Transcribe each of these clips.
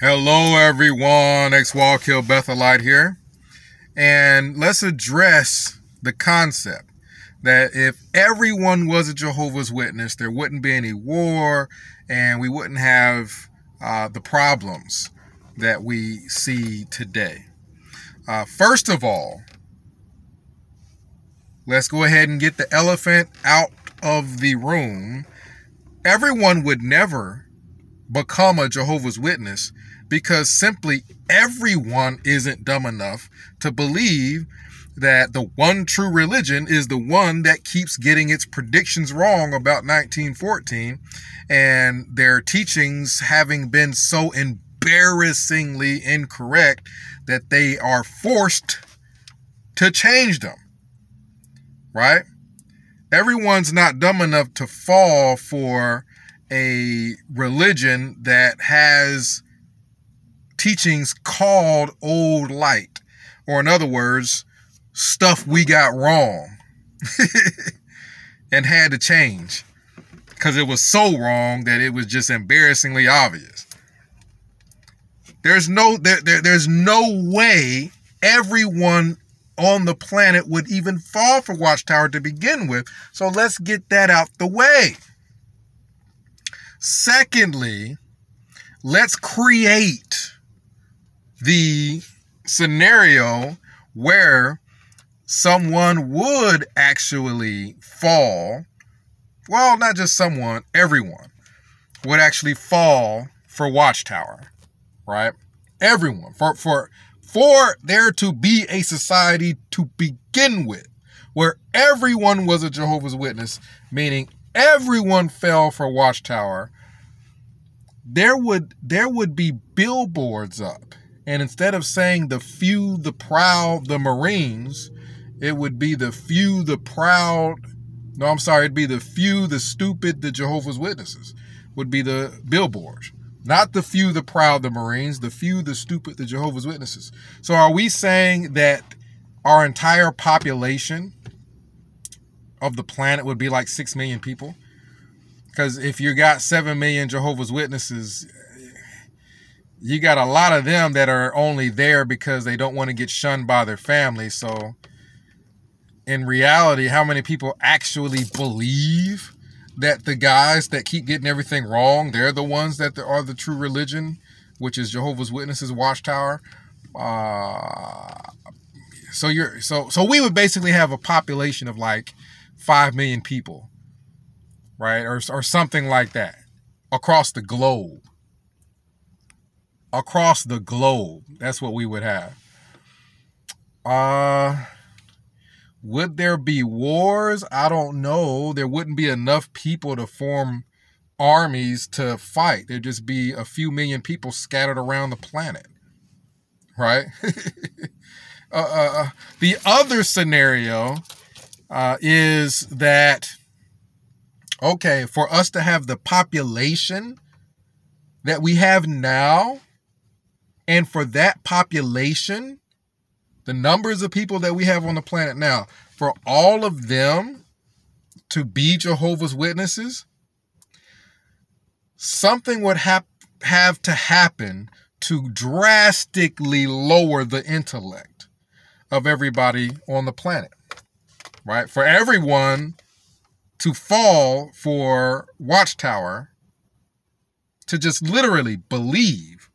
Hello everyone, X-Wall-Kill Bethelite here. And let's address the concept that if everyone was a Jehovah's Witness, there wouldn't be any war and we wouldn't have the problems that we see today. First of all, let's go ahead and get the elephant out of the room. Everyone would never become a Jehovah's Witness because simply everyone isn't dumb enough to believe that the one true religion is the one that keeps getting its predictions wrong about 1914 and their teachings having been so embarrassingly incorrect that they are forced to change them, right? Everyone's not dumb enough to fall for a religion that has teachings called old light, or in other words, stuff we got wrong and had to change because it was so wrong that it was just embarrassingly obvious. There's no way everyone on the planet would even fall for Watchtower to begin with. So let's get that out the way. Secondly, let's create the scenario where someone would actually fall. Well, not just someone, everyone would actually fall for Watchtower, right? Everyone. For there to be a society to begin with where everyone was a Jehovah's Witness, meaning everyone fell for Watchtower, there would be billboards up. And instead of saying the few, the proud, the Marines, it would be the few, the proud. No, I'm sorry. It'd be the few, the stupid, the Jehovah's Witnesses would be the billboards. Not the few, the proud, the Marines, the few, the stupid, the Jehovah's Witnesses. So are we saying that our entire population of the planet would be like 6 million people? Because if you got 7 million Jehovah's Witnesses, you got a lot of them that are only there because they don't want to get shunned by their family. So in reality, how many people actually believe that the guys that keep getting everything wrong, they're the ones that are the true religion, which is Jehovah's Witnesses, Watchtower? So we would basically have a population of like 5 million people, right? Or something like that across the globe. Across the globe. That's what we would have. Would there be wars? I don't know. There wouldn't be enough people to form armies to fight. There'd just be a few million people scattered around the planet. Right? The other scenario is that, okay, for us to have the population that we have now, and for that population, the numbers of people that we have on the planet now, for all of them to be Jehovah's Witnesses, something would have to happen to drastically lower the intellect of everybody on the planet, right? For everyone to fall for Watchtower, to just literally believe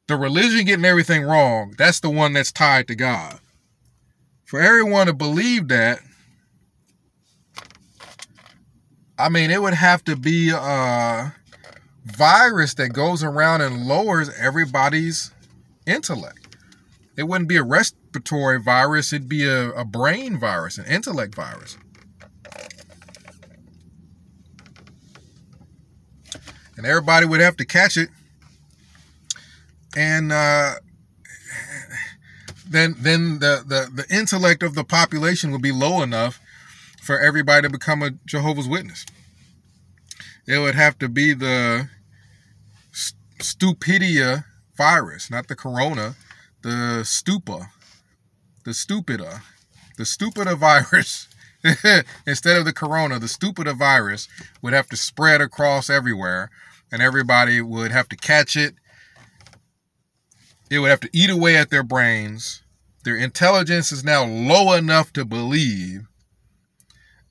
the religion getting everything wrong, that's the one that's tied to God. For everyone to believe that, I mean, it would have to be a virus that goes around and lowers everybody's intellect. It wouldn't be a respiratory virus. It'd be a brain virus, an intellect virus. And everybody would have to catch it. And then the intellect of the population would be low enough for everybody to become a Jehovah's Witness. It would have to be the stupidia virus, not the corona, the stupida virus. Instead of the corona, the stupida virus would have to spread across everywhere, and everybody would have to catch it. It would have to eat away at their brains. Their intelligence is now low enough to believe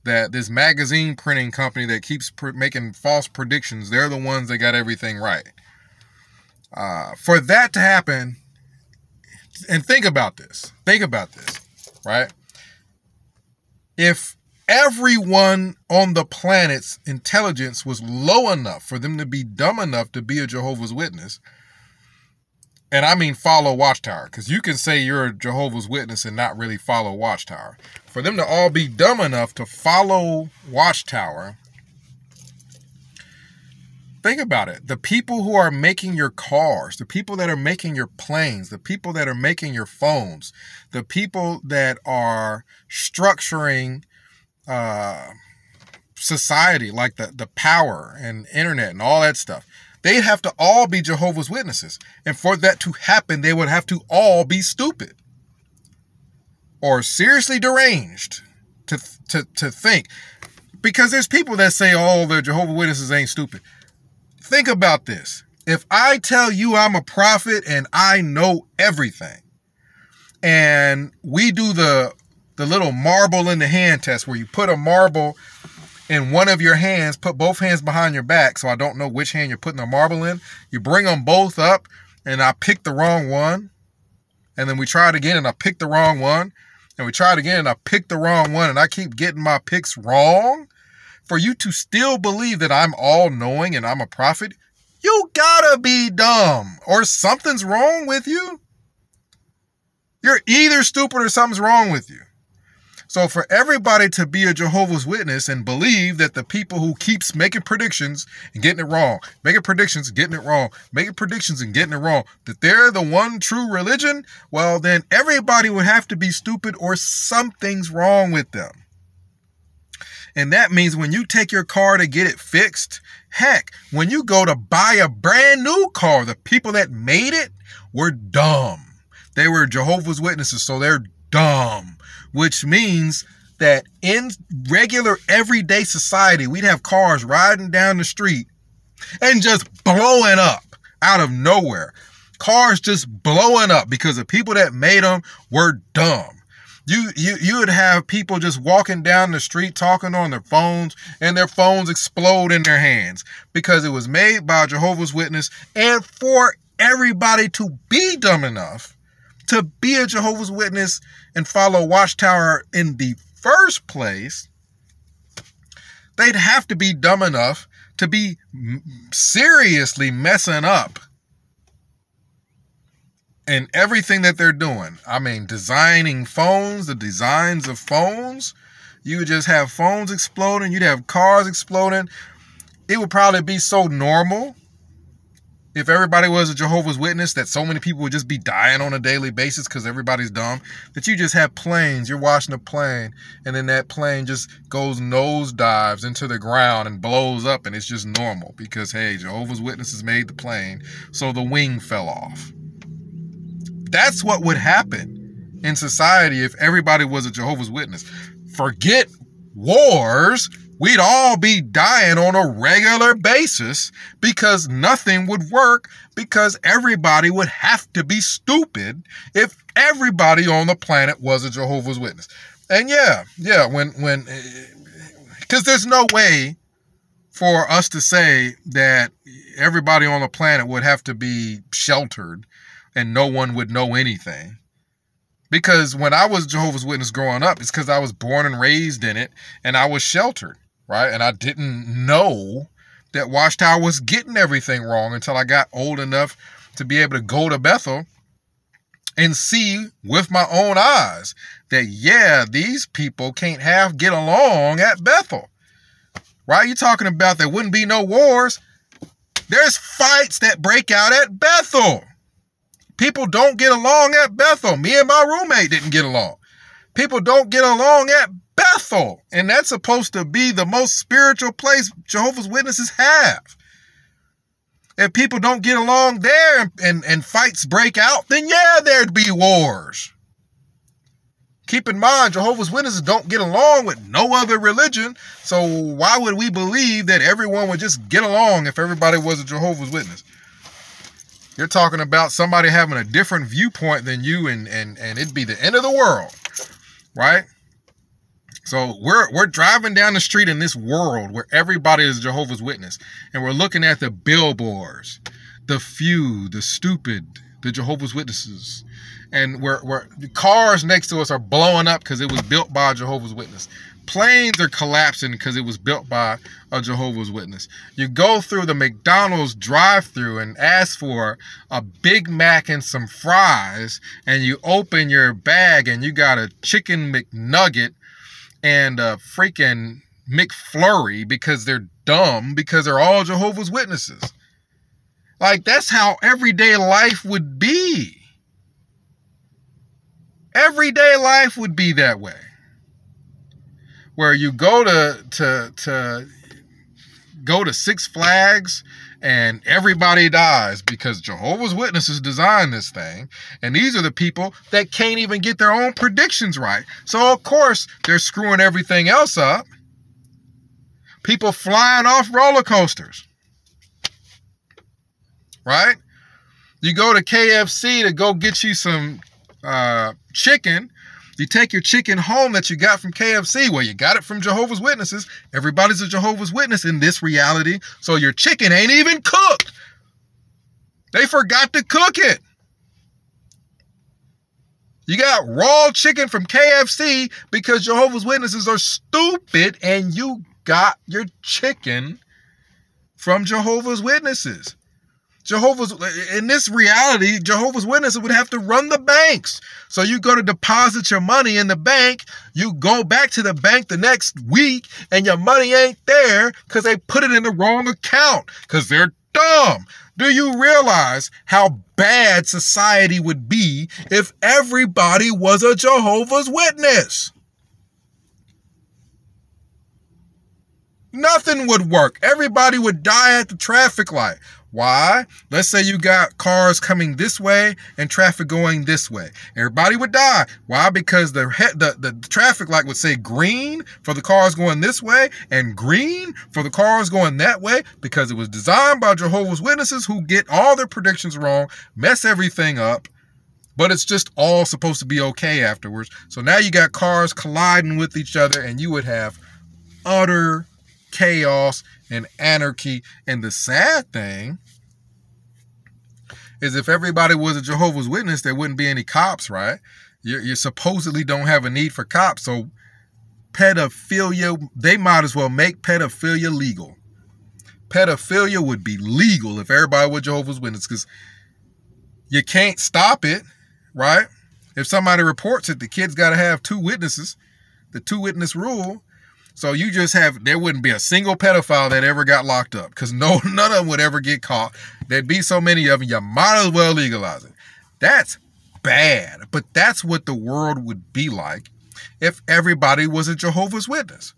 that this magazine printing company that keeps making false predictions, they're the ones that got everything right. For that to happen, and think about this, right? If everyone on the planet's intelligence was low enough for them to be dumb enough to be a Jehovah's Witness, and I mean follow Watchtower, because you can say you're a Jehovah's Witness and not really follow Watchtower. For them to all be dumb enough to follow Watchtower, think about it. The people who are making your cars, the people that are making your planes, the people that are making your phones, the people that are structuring society, like the power and internet and all that stuff, they'd have to all be Jehovah's Witnesses. And for that to happen, they would have to all be stupid or seriously deranged to think. Because there's people that say, oh, the Jehovah's Witnesses ain't stupid. Think about this. If I tell you I'm a prophet and I know everything, and we do the little marble in the hand test where you put a marble in one of your hands, put both hands behind your back so I don't know which hand you're putting the marble in. You bring them both up and I pick the wrong one. And then we try it again and I pick the wrong one. And we try it again and I pick the wrong one and I keep getting my picks wrong. For you to still believe that I'm all-knowing and I'm a prophet, you gotta be dumb or something's wrong with you. You're either stupid or something's wrong with you. So for everybody to be a Jehovah's Witness and believe that the people who keeps making predictions and getting it wrong, making predictions, getting it wrong, making predictions and getting it wrong, that they're the one true religion, well, then everybody would have to be stupid or something's wrong with them. And that means when you take your car to get it fixed, heck, when you go to buy a brand new car, the people that made it were dumb. They were Jehovah's Witnesses, so they're dumb. Which means that in regular everyday society, we'd have cars riding down the street and just blowing up out of nowhere. Cars just blowing up because the people that made them were dumb. You would have people just walking down the street talking on their phones and their phones explode in their hands because it was made by a Jehovah's Witness. And for everybody to be dumb enough to be a Jehovah's Witness and follow Watchtower in the first place, they'd have to be dumb enough to be seriously messing up in everything that they're doing. I mean, designing phones, the designs of phones. You would just have phones exploding. You'd have cars exploding. It would probably be so normal if everybody was a Jehovah's Witness that so many people would just be dying on a daily basis because everybody's dumb, that you just have planes, you're watching a plane, and then that plane just goes nosedives into the ground and blows up, and it's just normal because, hey, Jehovah's Witnesses made the plane, so the wing fell off. That's what would happen in society if everybody was a Jehovah's Witness. Forget wars. We'd all be dying on a regular basis because nothing would work because everybody would have to be stupid if everybody on the planet was a Jehovah's Witness. And because there's no way for us to say that everybody on the planet would have to be sheltered and no one would know anything. Because when I was Jehovah's Witness growing up, it's because I was born and raised in it and I was sheltered. Right? And I didn't know that Watchtower was getting everything wrong until I got old enough to be able to go to Bethel and see with my own eyes that, yeah, these people can't get along at Bethel. Right? You're talking about there wouldn't be no wars. There's fights that break out at Bethel. People don't get along at Bethel. Me and my roommate didn't get along. People don't get along at Bethel, and that's supposed to be the most spiritual place Jehovah's Witnesses have. If people don't get along there and fights break out, then yeah, there'd be wars. Keep in mind, Jehovah's Witnesses don't get along with no other religion, so why would we believe that everyone would just get along if everybody was a Jehovah's Witness? You're talking about somebody having a different viewpoint than you, and it'd be the end of the world, right? So we're driving down the street in this world where everybody is Jehovah's Witness, and we're looking at the billboards, the few, the stupid, the Jehovah's Witnesses, and the cars next to us are blowing up because it was built by a Jehovah's Witness. Planes are collapsing because it was built by a Jehovah's Witness. You go through the McDonald's drive-thru and ask for a Big Mac and some fries, and you open your bag and you got a chicken McNugget and a freaking McFlurry because they're dumb, because they're all Jehovah's Witnesses. Like, that's how everyday life would be. Everyday life would be that way. Where you go to Six Flags and everybody dies because Jehovah's Witnesses designed this thing, and these are the people that can't even get their own predictions right. So of course they're screwing everything else up. People flying off roller coasters, right? You go to KFC to go get you some chicken. You take your chicken home that you got from KFC. Well, you got it from Jehovah's Witnesses. Everybody's a Jehovah's Witness in this reality. So your chicken ain't even cooked. They forgot to cook it. You got raw chicken from KFC because Jehovah's Witnesses are stupid, and you got your chicken from Jehovah's Witnesses. In this reality, Jehovah's Witnesses would have to run the banks. So you go to deposit your money in the bank, you go back to the bank the next week, and your money ain't there because they put it in the wrong account because they're dumb. Do you realize how bad society would be if everybody was a Jehovah's Witness? Nothing would work. Everybody would die at the traffic light. Why? Let's say you got cars coming this way and traffic going this way. Everybody would die. Why? Because the traffic light would say green for the cars going this way and green for the cars going that way, because it was designed by Jehovah's Witnesses who get all their predictions wrong, mess everything up, but it's just all supposed to be okay afterwards. So now you got cars colliding with each other, and you would have utter chaos and anarchy. And the sad thing is, if everybody was a Jehovah's Witness, there wouldn't be any cops, right? You supposedly don't have a need for cops. So pedophilia, they might as well make pedophilia legal. Pedophilia would be legal if everybody was Jehovah's Witness, because you can't stop it, right? If somebody reports it, the kid's got to have 2 witnesses, the 2-witness rule. So you just have, there wouldn't be a single pedophile that ever got locked up, because none of them would ever get caught. There'd be so many of them, you might as well legalize it. That's bad, but that's what the world would be like if everybody was a Jehovah's Witness,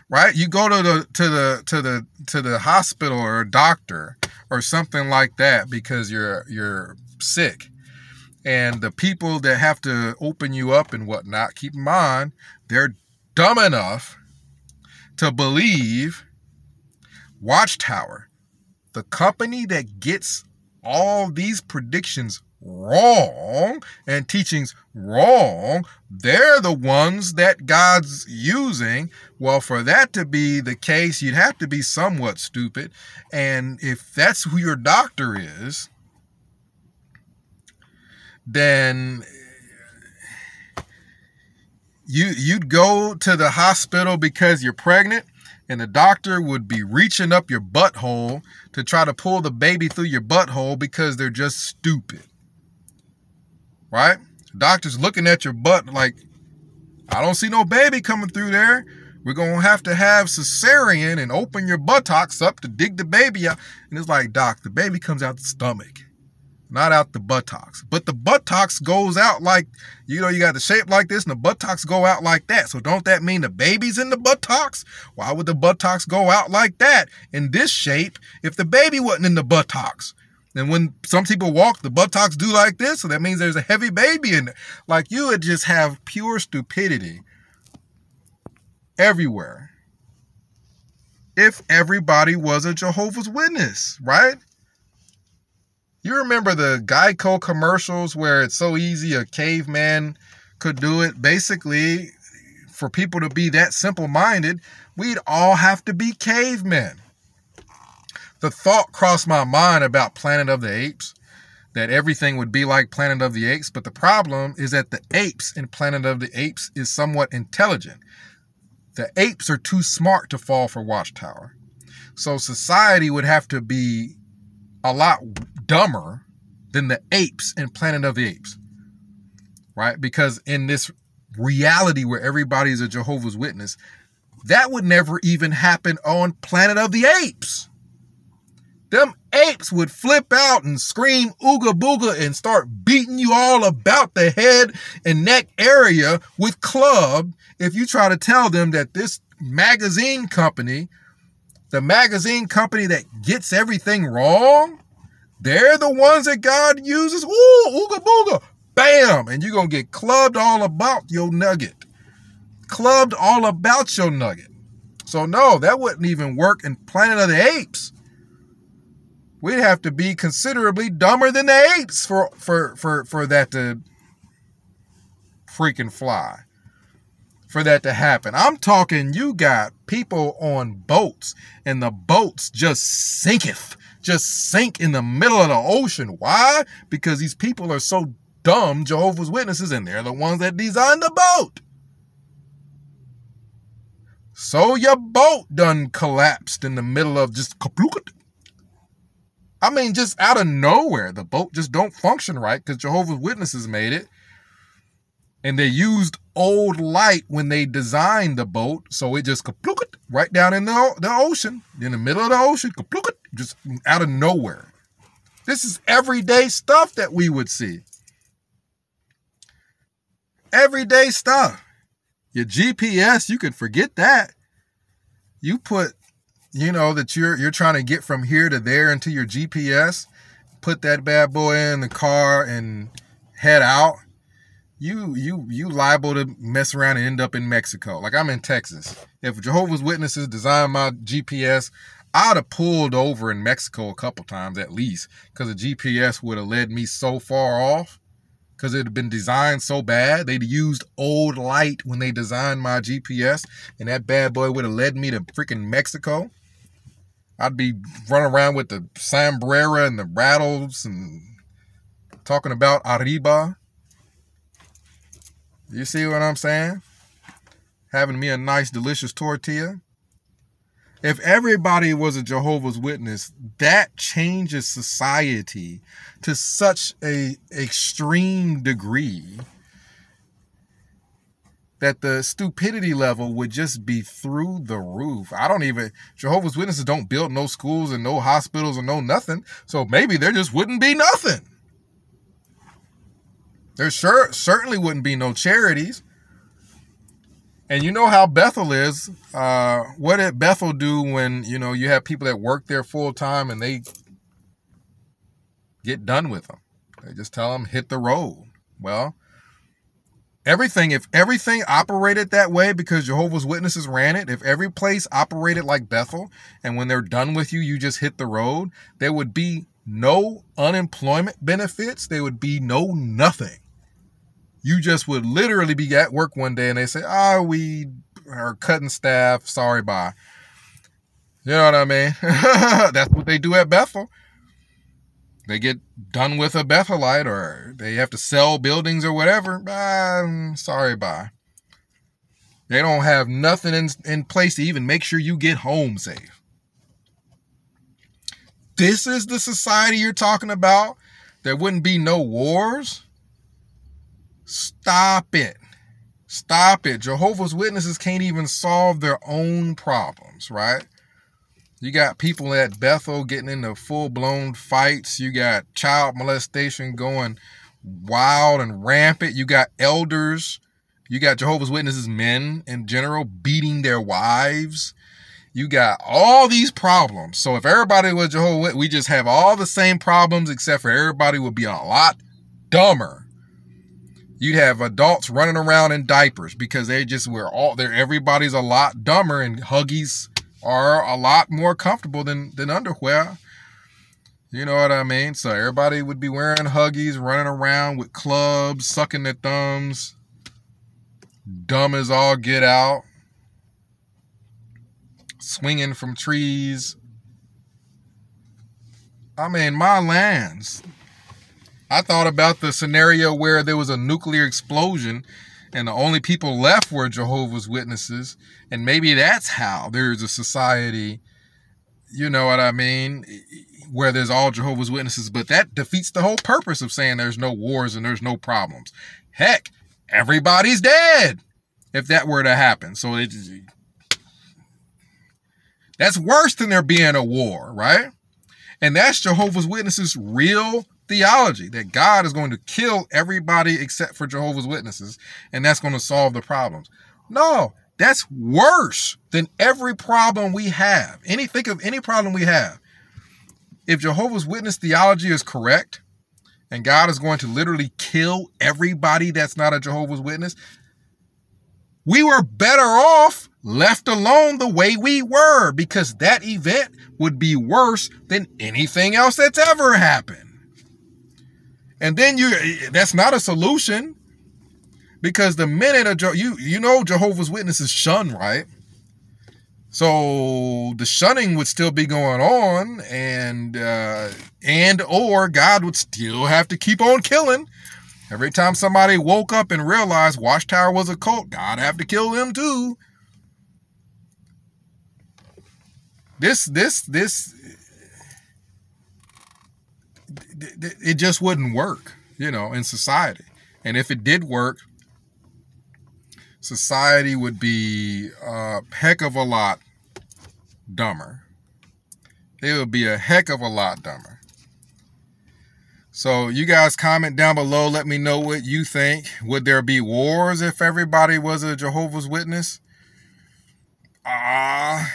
right? You go to the hospital or a doctor or something like that because you're sick, and the people that have to open you up and whatnot, keep in mind, they're dumb enough to believe Watchtower, the company that gets all these predictions wrong and teachings wrong, they're the ones that God's using. Well, for that to be the case, you'd have to be somewhat stupid. And if that's who your doctor is, then you'd go to the hospital because you're pregnant, and the doctor would be reaching up your butthole to try to pull the baby through your butthole because they're just stupid, right? The doctor's looking at your butt like, I don't see no baby coming through there. We're going to have cesarean and open your buttocks up to dig the baby out. And it's like, doc, the baby comes out the stomach, not out the buttocks. But the buttocks goes out like, you got the shape like this, and the buttocks go out like that. So don't that mean the baby's in the buttocks? Why would the buttocks go out like that in this shape if the baby wasn't in the buttocks? And when some people walk, the buttocks do like this, so that means there's a heavy baby in there. Like, you would just have pure stupidity everywhere if everybody was a Jehovah's Witness, right? You remember the Geico commercials where it's so easy a caveman could do it? Basically, for people to be that simple-minded, we'd all have to be cavemen. The thought crossed my mind about Planet of the Apes, that everything would be like Planet of the Apes, but the problem is that the apes in Planet of the Apes is somewhat intelligent. The apes are too smart to fall for Watchtower. So society would have to be a lot dumber than the apes in Planet of the Apes, right? Because in this reality where everybody's a Jehovah's Witness, that would never even happen on Planet of the Apes. Them apes would flip out and scream ooga booga and start beating you all about the head and neck area with club if you try to tell them that this magazine company, the magazine company that gets everything wrong, they're the ones that God uses. Ooh, ooga booga, bam, and you're going to get clubbed all about your nugget. Clubbed all about your nugget. So no, that wouldn't even work in Planet of the Apes. We'd have to be considerably dumber than the apes for that to freaking fly. For that to happen. I'm talking you got people on boats and the boats just sinketh. Just sink in the middle of the ocean. Why? Because these people are so dumb, Jehovah's Witnesses, and they're the ones that designed the boat. So your boat done collapsed in the middle of just kaplukat. I mean, just out of nowhere, the boat just don't function right because Jehovah's Witnesses made it. And they used old light when they designed the boat. So it just kaplukat right down in the ocean, in the middle of the ocean, kaplukat, just out of nowhere. This is everyday stuff that we would see. Everyday stuff. Your GPS, you could forget that. You put, you know, that you're trying to get from here to there into your GPS, put that bad boy in the car and head out. You liable to mess around and end up in Mexico. Like I'm in Texas. If Jehovah's Witnesses designed my GPS, I'd have pulled over in Mexico a couple times at least because the GPS would have led me so far off because it had been designed so bad. They'd used old light when they designed my GPS and that bad boy would have led me to freaking Mexico. I'd be running around with the sombrero and the rattles and talking about arriba. You see what I'm saying? Having me a nice, delicious tortilla. If everybody was a Jehovah's Witness, that changes society to such an extreme degree that the stupidity level would just be through the roof. Jehovah's Witnesses don't build no schools and no hospitals and no nothing. So maybe there just wouldn't be nothing. There certainly wouldn't be no charities. And you know how Bethel is. What did Bethel do when, you know, you have people that work there full time and they get done with them? They just tell them, hit the road. Well, if everything operated that way because Jehovah's Witnesses ran it, if every place operated like Bethel, and when they're done with you, you just hit the road, there would be no unemployment benefits. There would be no nothing. You just would literally be at work one day and they say, we are cutting staff. Sorry, bye. You know what I mean? That's what they do at Bethel. They get done with a Bethelite or they have to sell buildings or whatever. Sorry, bye. They don't have nothing in place to even make sure you get home safe. This is the society you're talking about? There wouldn't be no wars? Stop it. Stop it. Jehovah's Witnesses can't even solve their own problems, right? You got people at Bethel getting into full-blown fights. You got child molestation going wild and rampant. You got elders. You got Jehovah's Witnesses men in general beating their wives. You got all these problems. So if everybody was Jehovah's Witness, we just have all the same problems except for everybody would be a lot dumber. You'd have adults running around in diapers because everybody's a lot dumber and Huggies are a lot more comfortable than underwear. You know what I mean? So everybody would be wearing Huggies, running around with clubs, sucking their thumbs, dumb as all get out, swinging from trees. I mean, my lands. I thought about the scenario where there was a nuclear explosion and the only people left were Jehovah's Witnesses. And maybe that's how there's a society, you know what I mean, where there's all Jehovah's Witnesses. But that defeats the whole purpose of saying there's no wars and there's no problems. Heck, everybody's dead if that were to happen. So that's worse than there being a war, right? And that's Jehovah's Witnesses' real theology, that God is going to kill everybody except for Jehovah's Witnesses, and that's going to solve the problems. No, that's worse than every problem we have. Think of any problem we have. If Jehovah's Witness theology is correct, and God is going to literally kill everybody that's not a Jehovah's Witness, we were better off left alone the way we were, because that event would be worse than anything else that's ever happened. And then that's not a solution, because the minute you know Jehovah's Witnesses shun, right? So the shunning would still be going on, and or God would still have to keep on killing. Every time somebody woke up and realized Watchtower was a cult, God have to kill them too. It just wouldn't work, you know, in society. And if it did work, society would be a heck of a lot dumber. It would be a heck of a lot dumber. So you guys comment down below. Let me know what you think. Would there be wars if everybody was a Jehovah's Witness? I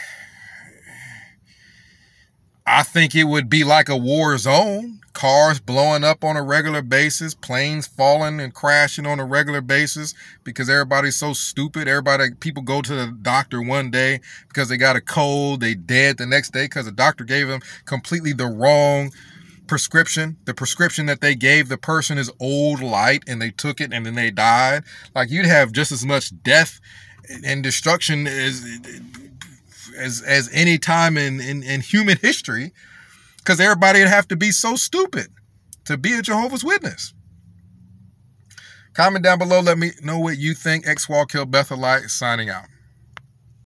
think it would be like a war zone. Cars blowing up on a regular basis, planes falling and crashing on a regular basis because everybody's so stupid. People go to the doctor one day because they got a cold, they dead the next day because the doctor gave them completely the wrong prescription. The prescription that they gave the person is old light, and they took it and then they died. Like, you'd have just as much death and destruction as any time in human history, because everybody would have to be so stupid to be a Jehovah's Witness. Comment down below. Let me know what you think. X-Wall Kill Bethelite signing out.